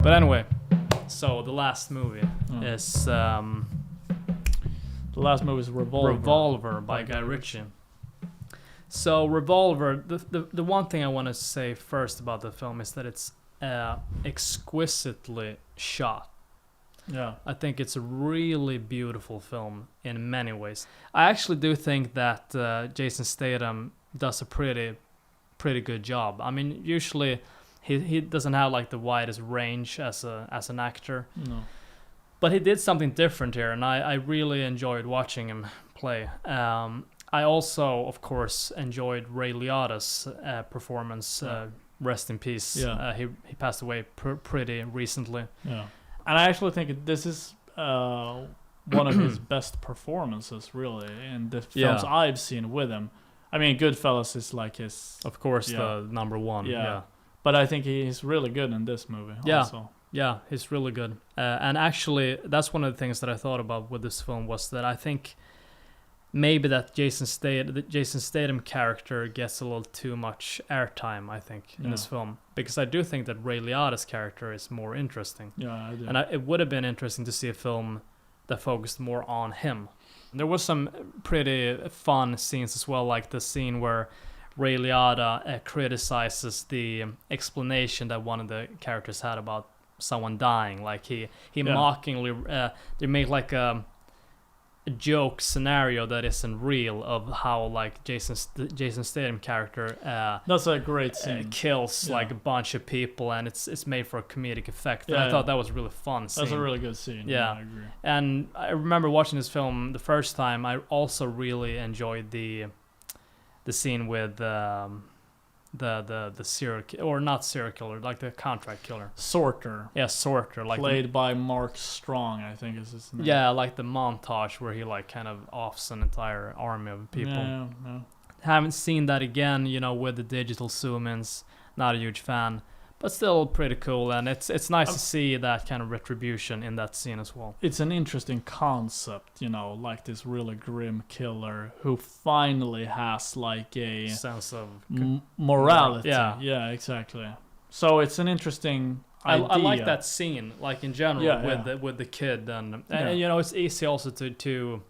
But anyway, so the last movie is The last movie is Revolver. Revolver by Guy Ritchie. So Revolver, the one thing I want to say first about the film is that it's exquisitely shot. Yeah. I think it's a really beautiful film in many ways. I actually do think that Jason Statham does a pretty good job. I mean, usually he doesn't have like the widest range as an actor. No. But he did something different here, and I really enjoyed watching him play. I also, of course, enjoyed Ray Liotta's performance. Rest in peace. Yeah. He passed away pretty recently. Yeah. And I actually think this is one of his best performances, really, in the films I've seen with him. I mean, Goodfellas is like his... Of course, the number one. Yeah. But I think he's really good in this movie also. Yeah, he's really good. And actually, that's one of the things that I thought about with this film was that I think maybe that Jason Statham character gets a little too much airtime, I think, in this film. Because I do think that Ray Liotta's character is more interesting. Yeah, I do. And it would have been interesting to see a film that focused more on him. There was some pretty fun scenes as well, like the scene where Ray Liotta criticizes the explanation that one of the characters had about someone dying. Like he mockingly they make like a joke scenario that isn't real of how like Jason Statham character that's a great scene. Kills like a bunch of people, and it's made for a comedic effect. And I thought that was a really fun scene. That's a really good scene. Yeah, I agree. And I remember watching this film the first time. I also really enjoyed the scene with the serial or not serial killer, like the contract killer. Sorter. Yeah, Sorter. Like played by Mark Strong, I think is his name. Yeah, like the montage where he like kind of offs an entire army of people. Yeah. Haven't seen that again, with the digital zoom-ins. Not a huge fan, but still pretty cool, and it's nice to see that kind of retribution in that scene as well. It's an interesting concept, like this really grim killer who finally has like a sense of morality. Yeah, exactly. So it's an interesting idea. I like that scene, like in general, with the kid, and it's easy also to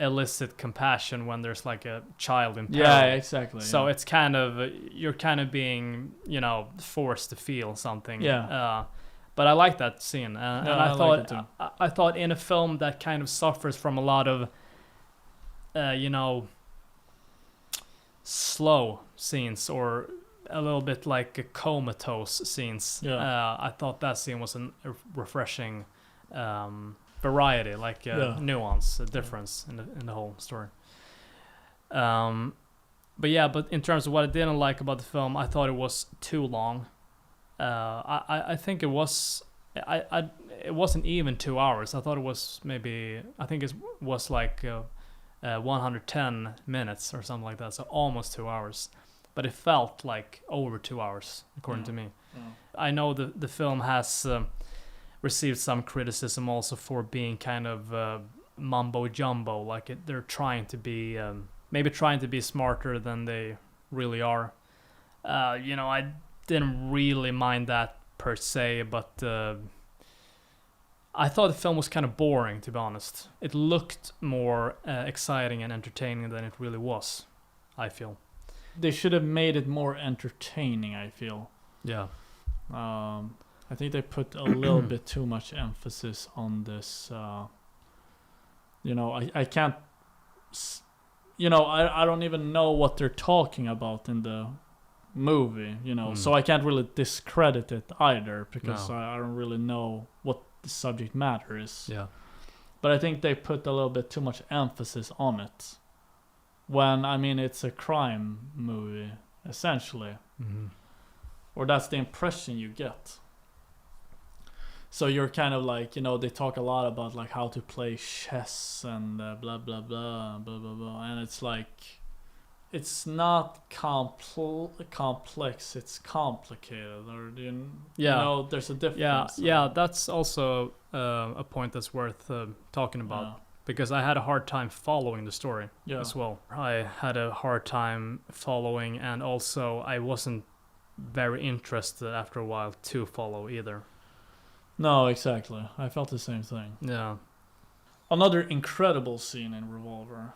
elicit compassion when there's like a child in peril. Yeah, exactly. So it's kind of you're kind of being forced to feel something. Yeah. But I like that scene, and I thought like it too. I thought in a film that kind of suffers from a lot of slow scenes or a little bit like comatose scenes. I thought that scene was a refreshing variety, like nuance, a difference in the whole story. But in terms of what I didn't like about the film, I thought it was too long. I think it was it wasn't even 2 hours. I thought it was it was like 110 minutes or something like that, so almost 2 hours. But it felt like over 2 hours, according to me. I know the film has received some criticism also for being kind of mumbo jumbo, like they're trying to be maybe trying to be smarter than they really are. I didn't really mind that per se, but I thought the film was kind of boring, to be honest. It looked more exciting and entertaining than it really was, I feel. They should have made it more entertaining, I feel. Yeah. I think they put a little bit too much emphasis on this. I can't. I don't even know what they're talking about in the movie. So I can't really discredit it either because I don't really know what the subject matter is. Yeah. But I think they put a little bit too much emphasis on it. When it's a crime movie, essentially, or that's the impression you get. So you're kind of like, they talk a lot about like how to play chess and blah, blah, blah, blah, blah, blah. And it's like, it's not complex, it's complicated. Or, there's a difference. Yeah, that's also a point that's worth talking about. Yeah. Because I had a hard time following the story as well. I had a hard time following, and also I wasn't very interested after a while to follow either. No, exactly. I felt the same thing. Yeah. Another incredible scene in Revolver,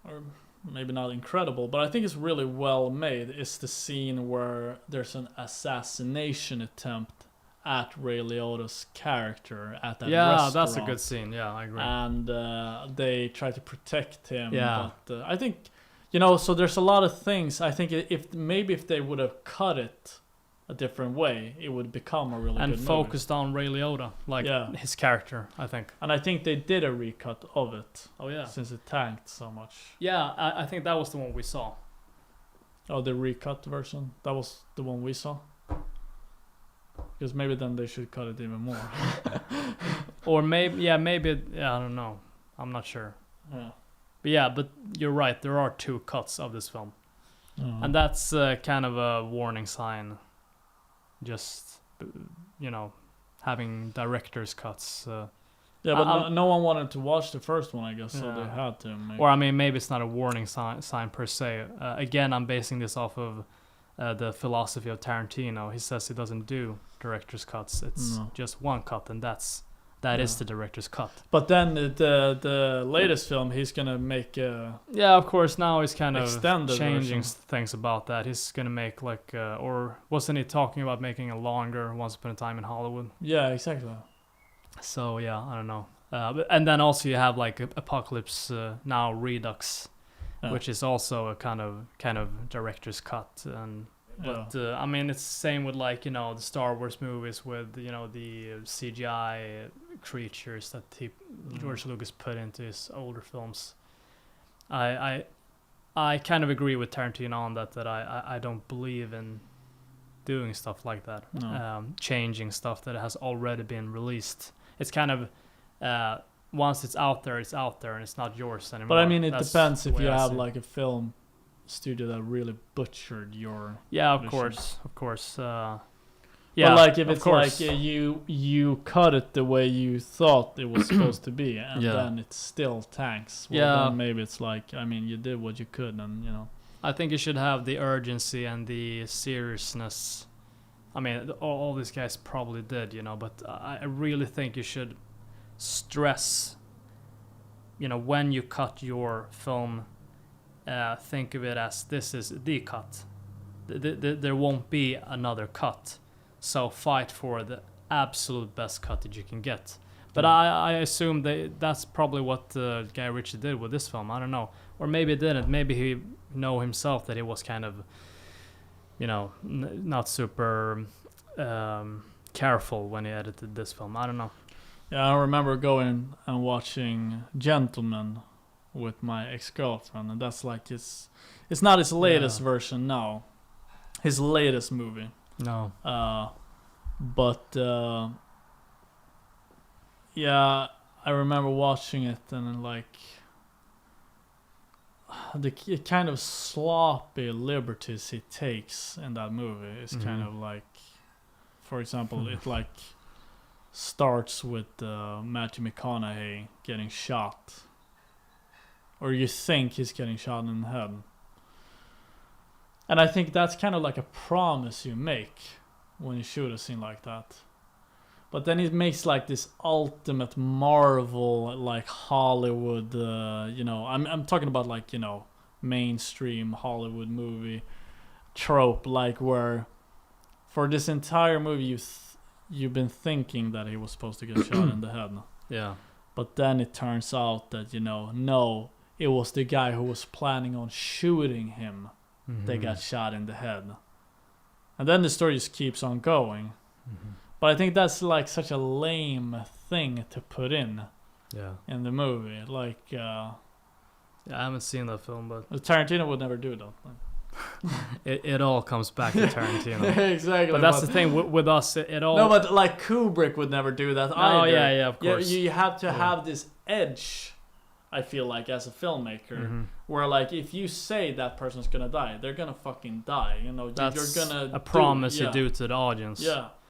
or maybe not incredible, but I think it's really well made, is the scene where there's an assassination attempt at Ray Liotta's character at that restaurant. That's a good scene. Yeah, I agree. And they try to protect him. Yeah. But I think, so there's a lot of things. I think if they would have cut it a different way, it would become a really good movie. And focused on Ray Liotta, his character, I think. And I think they did a recut of it. Oh yeah. Since it tanked so much. Yeah, I think that was the one we saw. Oh, the recut version? That was the one we saw? Because maybe then they should cut it even more. Or maybe, I don't know. I'm not sure. Yeah. But you're right, there are 2 cuts of this film. Mm-hmm. And that's kind of a warning sign. Just, having director's cuts. But no one wanted to watch the first one, I guess, so they had to. Maybe. Or, maybe it's not a warning sign per se. Again, I'm basing this off of the philosophy of Tarantino. He says he doesn't do director's cuts. It's just one cut, and that is the director's cut. But then the latest film, he's gonna make of course, now he's kind of changing version. things about that. He's gonna make or wasn't he talking about making a longer Once Upon a Time in Hollywood? Yeah, exactly. So yeah, I don't know. And then also you have Apocalypse Now Redux, which is also a kind of director's cut. But it's the same with the Star Wars movies with the CGI creatures that George Lucas put into his older films. I kind of agree with Tarantino on that I don't believe in doing stuff like that. Changing stuff that has already been released. It's kind of once it's out there and it's not yours anymore. But it depends if you have a film studio that really butchered your of course. But if it's you cut it the way you thought it was supposed to be, and then it still tanks. Then maybe it's you did what you could, and I think you should have the urgency and the seriousness. All these guys probably did, but I really think you should stress, when you cut your film, think of it as this is the cut. There won't be another cut. So fight for the absolute best cut that you can get. But I assume that's probably what Guy Ritchie did with this film. I don't know. Or maybe it didn't. Maybe he know himself that he was kind of, not super careful when he edited this film. I don't know. Yeah, I remember going and watching Gentleman with my ex-girlfriend, and that's it's not his latest version now. His latest movie. No. But I remember watching it, and the kind of sloppy liberties he takes in that movie is kind of for example, it starts with Matthew McConaughey getting shot, or you think he's getting shot in the head. And I think that's kind of a promise you make when you shoot a scene like that. But then it makes this ultimate Marvel, Hollywood, I'm talking about mainstream Hollywood movie trope, where for this entire movie you've been thinking that he was supposed to get shot in the head. Yeah. But then it turns out that, no, it was the guy who was planning on shooting him. They got shot in the head. And then the story just keeps on going. But I think that's such a lame thing to put in the movie. I haven't seen that film, but Tarantino would never do that. it all comes back to Tarantino. Exactly. But that's the thing with us. It all. No, but Kubrick would never do that either. Oh yeah, of course. You have to have this edge. I feel as a filmmaker, where if you say that person's gonna die, they're gonna fucking die. That's you're gonna a promise you do to the audience. Yeah.